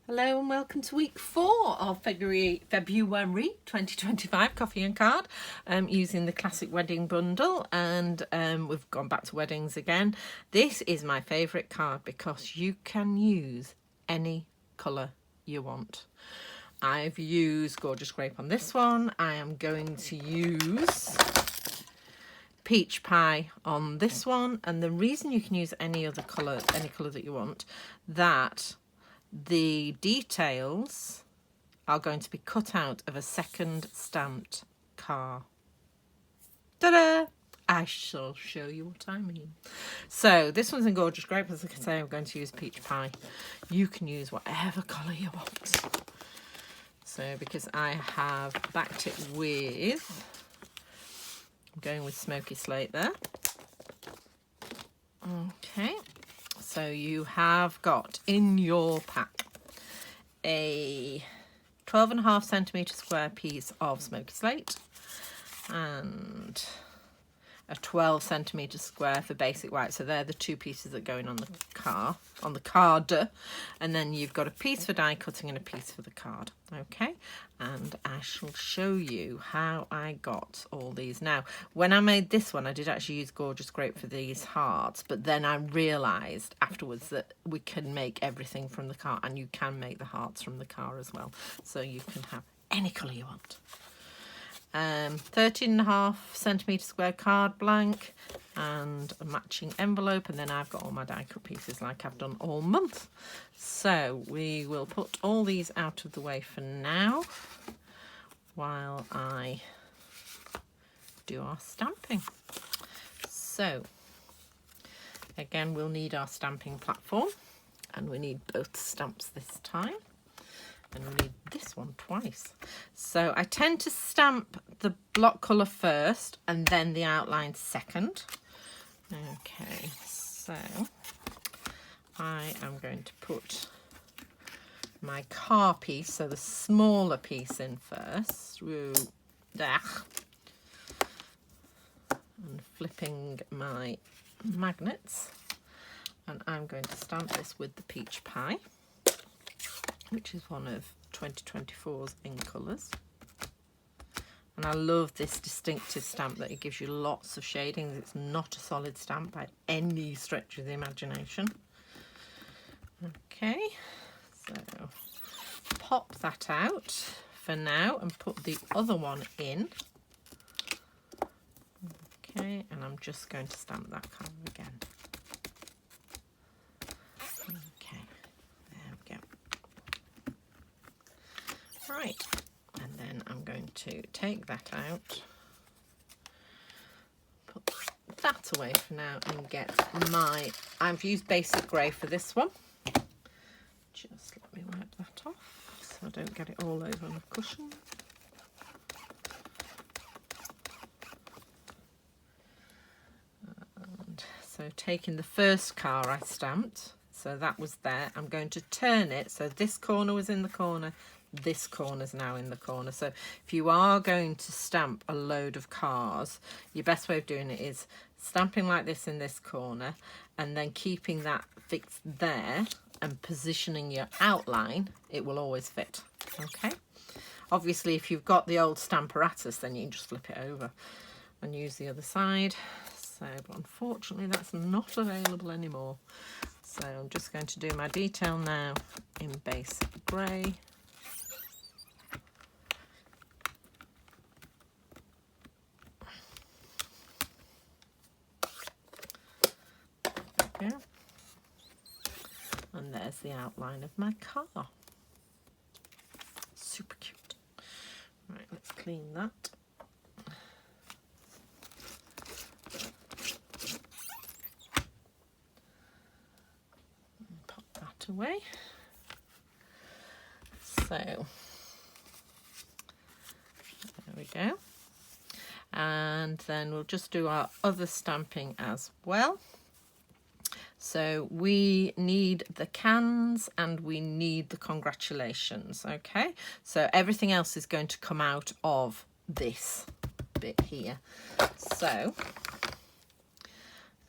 Hello and welcome to week 4 of February 2025 Coffee and Card using the classic wedding bundle, and we've gone back to weddings again. This is my favourite card because you can use any colour you want. I've used Gorgeous Grape on this one. I am going to use Peach Pie on this one, and the reason you can use any colour that you want, that the details are going to be cut out of a second stamped car. Ta-da! I shall show you what I mean. So this one's in Gorgeous Grape. As I can say, I'm going to use Peach Pie. You can use whatever colour you want. So because I have backed it with, I'm going with Smoky Slate there. Okay. So you have got in your pack a 12.5 centimetre square piece of Smoky Slate and a 12 centimetre square for basic white. So they're the two pieces that go in on the card. And then you've got a piece for die cutting and a piece for the card. Okay, and I shall show you how I got all these. Now, when I made this one, I did actually use Gorgeous Grape for these hearts, but then I realised afterwards that we can make everything from the car, and you can make the hearts from the car as well. So you can have any colour you want. 13.5 centimetre square card blank and a matching envelope, and then I've got all my die cut pieces like I've done all month. So we will put all these out of the way for now while I do our stamping. So again, we'll need our stamping platform, and we need both stamps this time. And we need this one twice. So I tend to stamp the block colour first and then the outline second. Okay, so I am going to put my car piece, so the smaller piece, in first. There. And flipping my magnets. And I'm going to stamp this with the Peach Pie, which is one of 2024's in colours. And I love this distinctive stamp that it gives you lots of shadings. It's not a solid stamp by any stretch of the imagination. Okay, so pop that out for now and put the other one in. Okay, and I'm just going to stamp that colour again. Right, and then I'm going to take that out, put that away for now, and get my, I've used basic grey for this one. Just let me wipe that off so I don't get it all over my cushion. And so taking the first car I stamped, so that was there, I'm going to turn it, so this corner was in the corner, this corner's now in the corner. So if you are going to stamp a load of cars, your best way of doing it is stamping like this in this corner and then keeping that fixed there and positioning your outline. It will always fit. Okay, obviously if you've got the old Stamparatus, then you can just flip it over and use the other side. So but unfortunately that's not available anymore. So I'm just going to do my detail now in basic grey. Yeah. And there's the outline of my car. Super cute. Right, let's clean that. And pop that away. So there we go. And then we'll just do our other stamping as well. So we need the cans and we need the congratulations, okay? So everything else is going to come out of this bit here. So I'm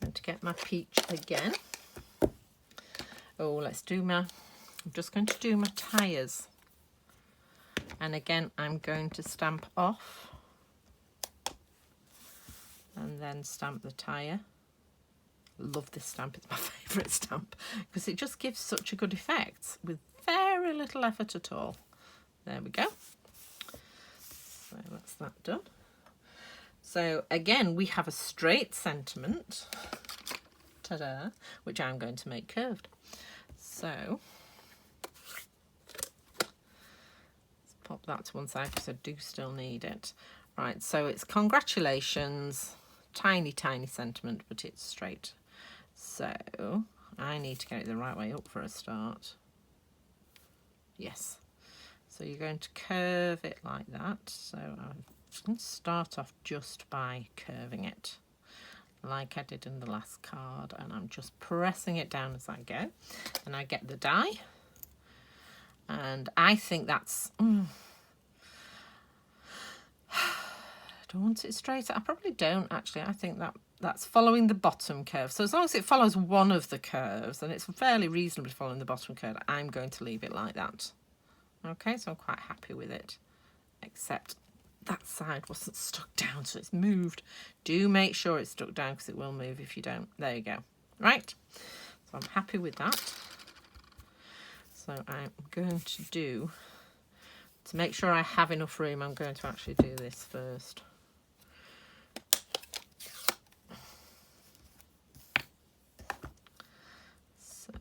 going to get my peach again. Oh, let's do my I'm just going to do my tyres. And again, I'm going to stamp off and then stamp the tyre. Love this stamp, it's my favourite stamp because it just gives such a good effect with very little effort at all. There we go. So that's that done. So again, we have a straight sentiment, ta-da, which I'm going to make curved. So let's pop that to one side because I do still need it. Right, so it's congratulations, tiny, tiny sentiment, but it's straight. So I need to get it the right way up for a start. Yes. So you're going to curve it like that. So I'm just going to start off just by curving it like I did in the last card, and I'm just pressing it down as I go. And I get the die. And I think that's... I don't want it straight. I probably don't actually. I think that's following the bottom curve. So as long as it follows one of the curves, and it's fairly reasonably following the bottom curve, I'm going to leave it like that. Okay, so I'm quite happy with it. Except that side wasn't stuck down, so it's moved. Do make sure it's stuck down because it will move if you don't. There you go. Right, so I'm happy with that. So I'm going to do, to make sure I have enough room, I'm going to actually do this first. So,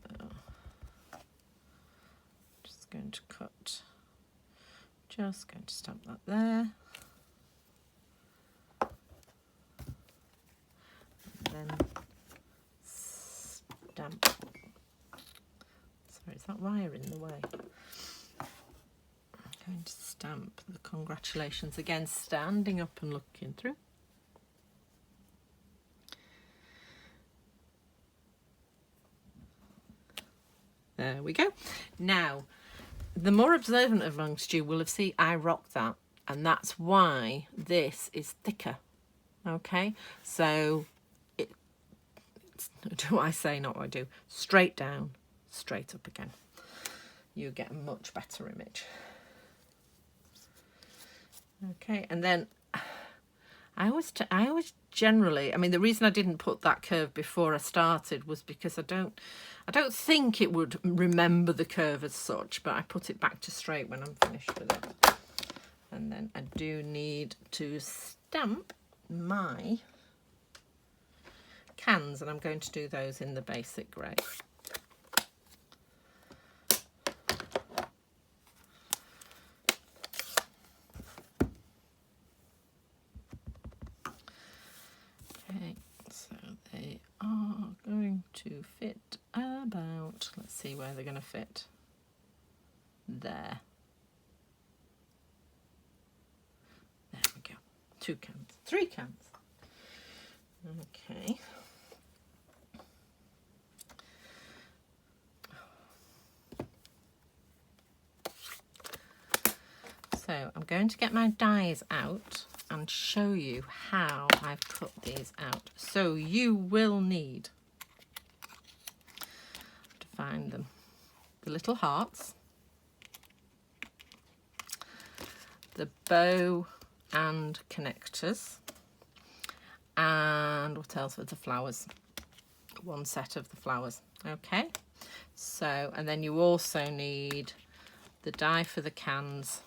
just going to cut, just going to stamp that there. And then stamp. Sorry, is that wire in the way? I'm going to stamp the congratulations again, standing up and looking through. There we go. Now, the more observant amongst you will have seen I rocked that, and that's why this is thicker. Okay, so do I say, not what I do, straight down, straight up again. You get a much better image. Okay, and then I always generally, I mean, the reason I didn't put that curve before I started was because I don't think it would remember the curve as such, but I put it back to straight when I'm finished with it. And then I do need to stamp my cans, and I'm going to do those in the basic grey. Okay, so they are going to fit about, let's see where they're going to fit. There. There we go. 2 cans, 3 cans. Okay. So I'm going to get my dies out and show you how I've cut these out. So you will need to find them. The little hearts, the bow and connectors, and what else with the flowers? 1 set of the flowers. Okay, so, and then you also need the die for the cans,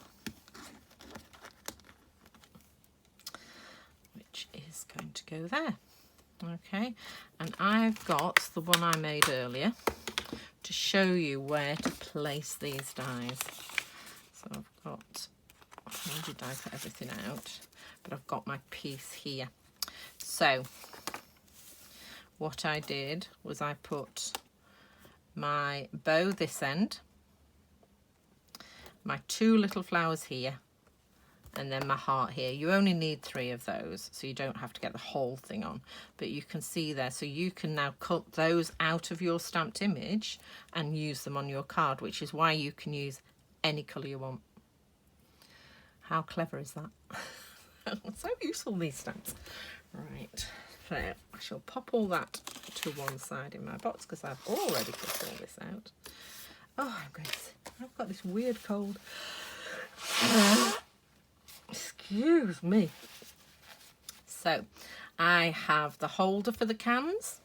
which is going to go there. Okay, and I've got the one I made earlier to show you where to place these dies. So I've got, how did I put everything out? But I've got my piece here. So what I did was I put my bow this end, my 2 little flowers here, and then my heart here. You only need 3 of those, so you don't have to get the whole thing on, but you can see there. So you can now cut those out of your stamped image and use them on your card, which is why you can use any colour you want. How clever is that? So useful, these stamps. Right, so I shall pop all that to one side in my box because I've already cut all this out. Oh, I've got this weird cold. Excuse me. So I have the holder for the cans.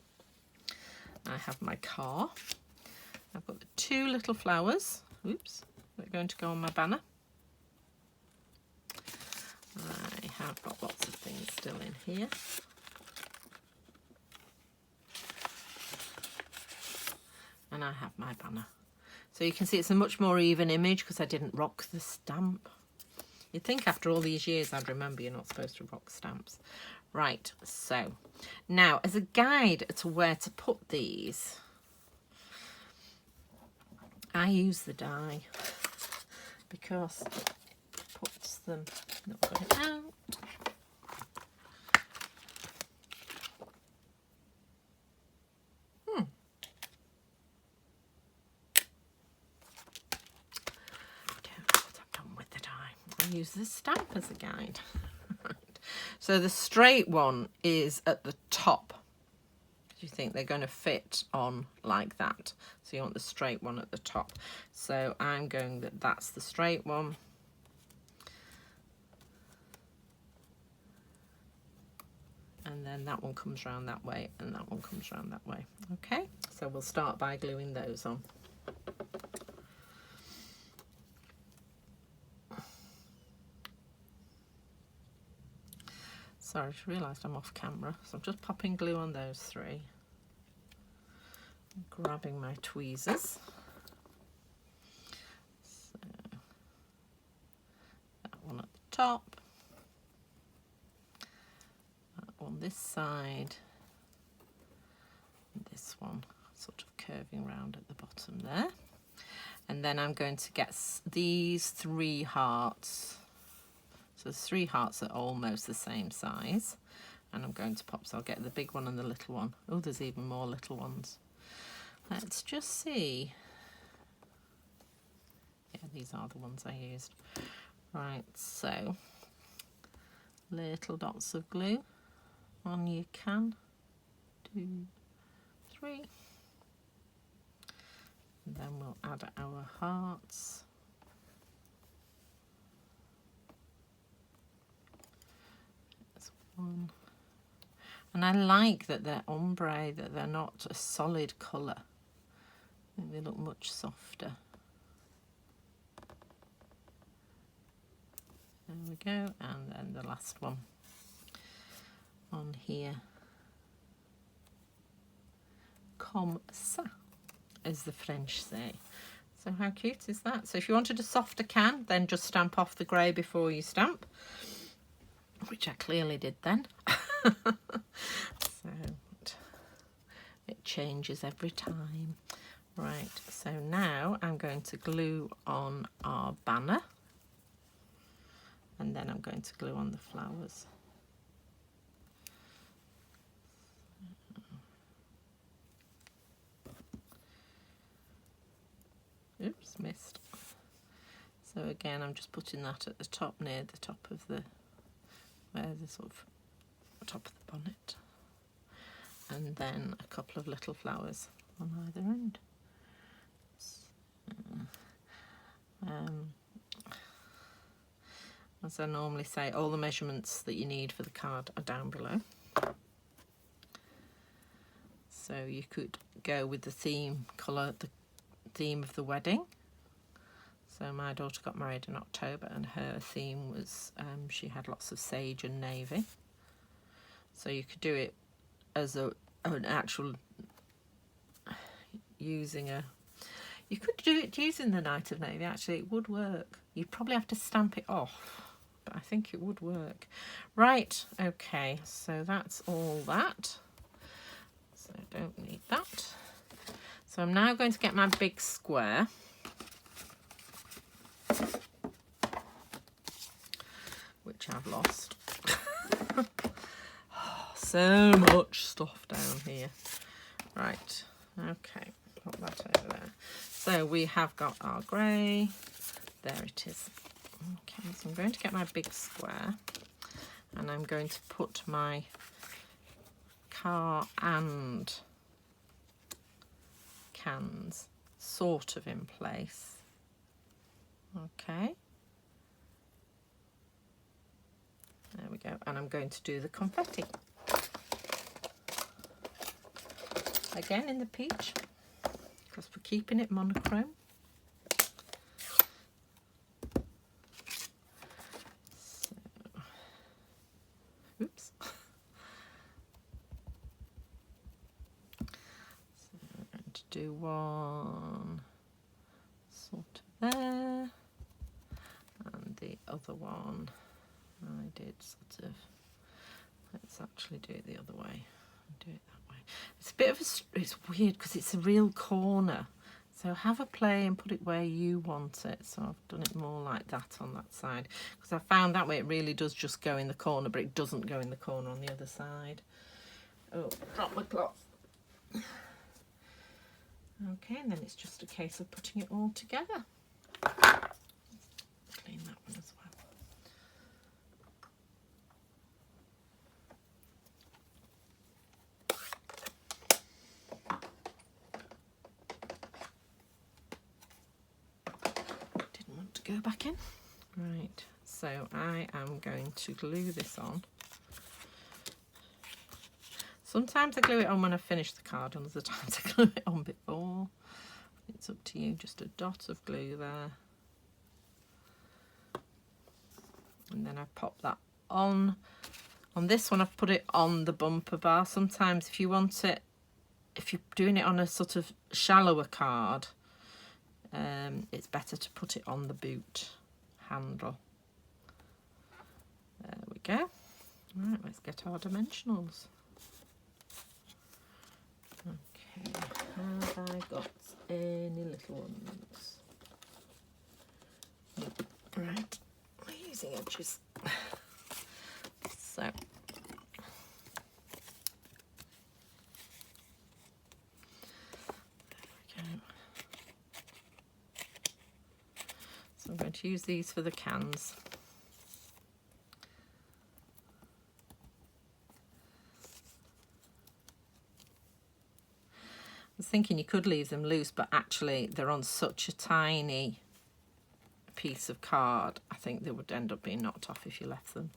I have my car. I've got the 2 little flowers. Oops, they're going to go on my banner. I have got lots of things still in here. And I have my banner. So you can see it's a much more even image because I didn't rock the stamp. You'd think after all these years I'd remember you're not supposed to rock stamps. Right, so now as a guide to where to put these, I use the die because it puts them not going out. Use this stamp as a guide. Right. So the straight one is at the top. Do you think they're going to fit on like that? So you want the straight one at the top. So I'm going that's the straight one. And then that one comes round that way and that one comes round that way. Okay, so we'll start by gluing those on. Sorry, I just realised I'm off camera, so I'm just popping glue on those 3. Grabbing my tweezers. So that one at the top, that one this side, and this one sort of curving round at the bottom there. And then I'm going to get these 3 hearts. So the 3 hearts are almost the same size, and I'm going to pop, so I'll get the big one and the little one. Oh, there's even more little ones. Let's just see. Yeah, these are the ones I used. Right, so little dots of glue on your can. 2, 3. And then we'll add our hearts. One. And I like that they're ombre, that they're not a solid colour. I think they look much softer. There we go, and then the last one on here. Comme ça, as the French say. So how cute is that? So if you wanted a softer can, then just stamp off the grey before you stamp, which I clearly did then. So it changes every time. Right, so now I'm going to glue on our banner, and then I'm going to glue on the flowers. Oops, missed. So again, I'm just putting that at the top, near the top of the, where the sort of top of the bonnet, and then a couple of little flowers on either end. As I normally say, all the measurements that you need for the card are down below. So you could go with the theme colour, the theme of the wedding. So my daughter got married in October, and her theme was, she had lots of sage and navy. So you could do it as an actual, using a, you could do it using the Night of Navy, actually it would work. You'd probably have to stamp it off, but I think it would work. Right, okay, so that's all that. So I don't need that. So I'm now going to get my big square. Which I've lost. So much stuff down here. Right, okay, put that over there. So we have got our grey. There it is. Okay, so I'm going to get my big square, and I'm going to put my car and cans sort of in place. Okay. There we go. And I'm going to do the confetti. Again in the peach, because we're keeping it monochrome. So, oops. So I'm going to do one sort of there, and the other one I did sort of, let's actually do it the other way. Do it that way. It's a bit of a, it's weird because it's a real corner. So have a play and put it where you want it. So I've done it more like that on that side. Because I found that way it really does just go in the corner, but it doesn't go in the corner on the other side. Oh, drop my cloth. Okay, and then it's just a case of putting it all together. Clean that one as well. Go back in. Right, so I am going to glue this on. Sometimes I glue it on when I finish the card, and other times I glue it on before. It's up to you. Just a dot of glue there, and then I pop that on. On this one I've put it on the bumper bar. Sometimes if you want it, if you're doing it on a sort of shallower card, it's better to put it on the boot handle. There we go. Right, let's get our dimensionals. Okay, have I got any little ones? Right, we're using edges. So, I'm going to use these for the cans. I was thinking you could leave them loose, but actually they're on such a tiny piece of card. I think they would end up being knocked off if you left them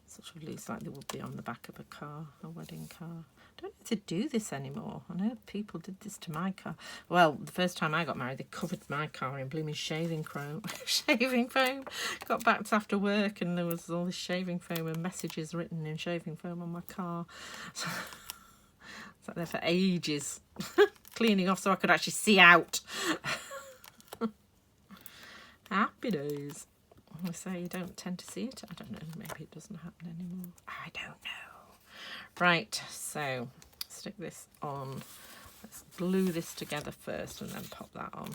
such a loose, like they would be on the back of a car, a wedding car. I don't need to do this anymore. I know people did this to my car. Well, the first time I got married, they covered my car in blooming shaving foam. Shaving foam. Got back after work and there was all this shaving foam and messages written in shaving foam on my car. So, it's like there for ages, cleaning off so I could actually see out. Happy days. I say you don't tend to see it. I don't know, maybe it doesn't happen anymore. I don't know. Right, so stick this on. Let's glue this together first and then pop that on.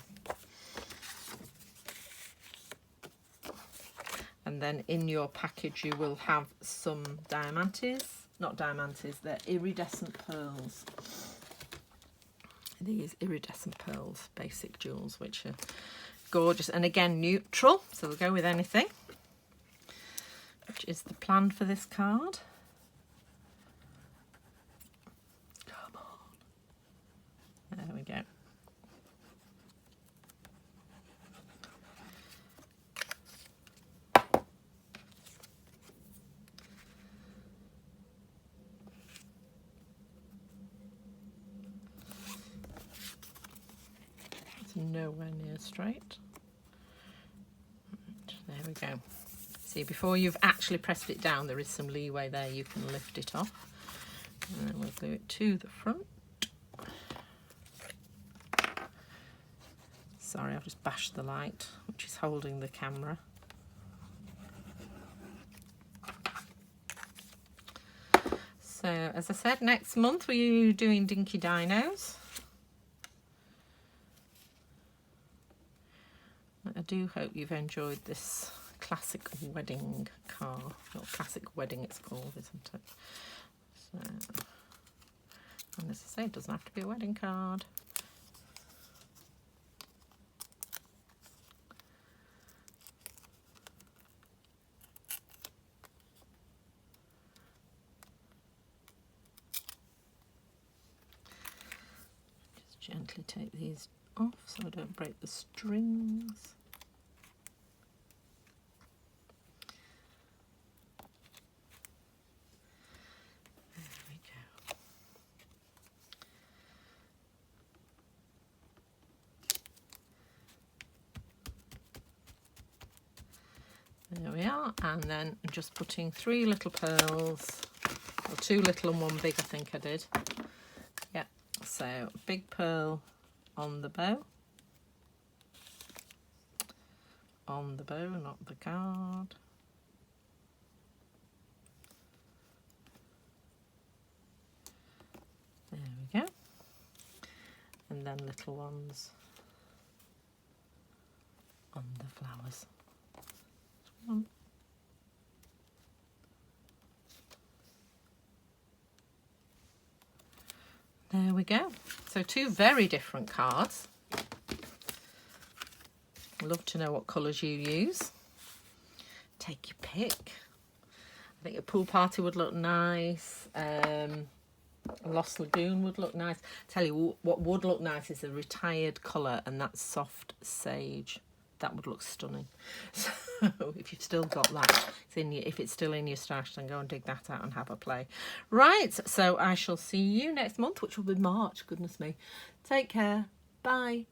And then in your package you will have some diamantes. Not diamantes, they're iridescent pearls. These iridescent pearls, basic jewels, which are gorgeous, and again neutral, so we'll go with anything, which is the plan for this card. Come on. There we go. It's nowhere near straight. There we go. See, before you've actually pressed it down, there is some leeway there. You can lift it off. And then we'll glue it to the front. Sorry, I've just bashed the light, which is holding the camera. So, as I said, next month we're doing Dinky Dinos. I do hope you've enjoyed this classic wedding car. Not classic wedding it's called, isn't it? So, and as I say, it doesn't have to be a wedding card. gently take these off so I don't break the strings. There we are, and then I'm just putting 3 little pearls, or 2 little and 1 big, I think I did. Yeah, so big pearl on the bow. On the bow, not the card. There we go. And then little ones on the flowers. There we go. So 2 very different cards. Love to know what colours you use. Take your pick. I think a pool party would look nice. A Lost Lagoon would look nice. Tell you what would look nice is a retired colour, and that's soft sage. That would look stunning. So if you've still got that, if it's still in your stash, then go and dig that out and have a play. Right, so I shall see you next month, which will be March. Goodness me. Take care. Bye.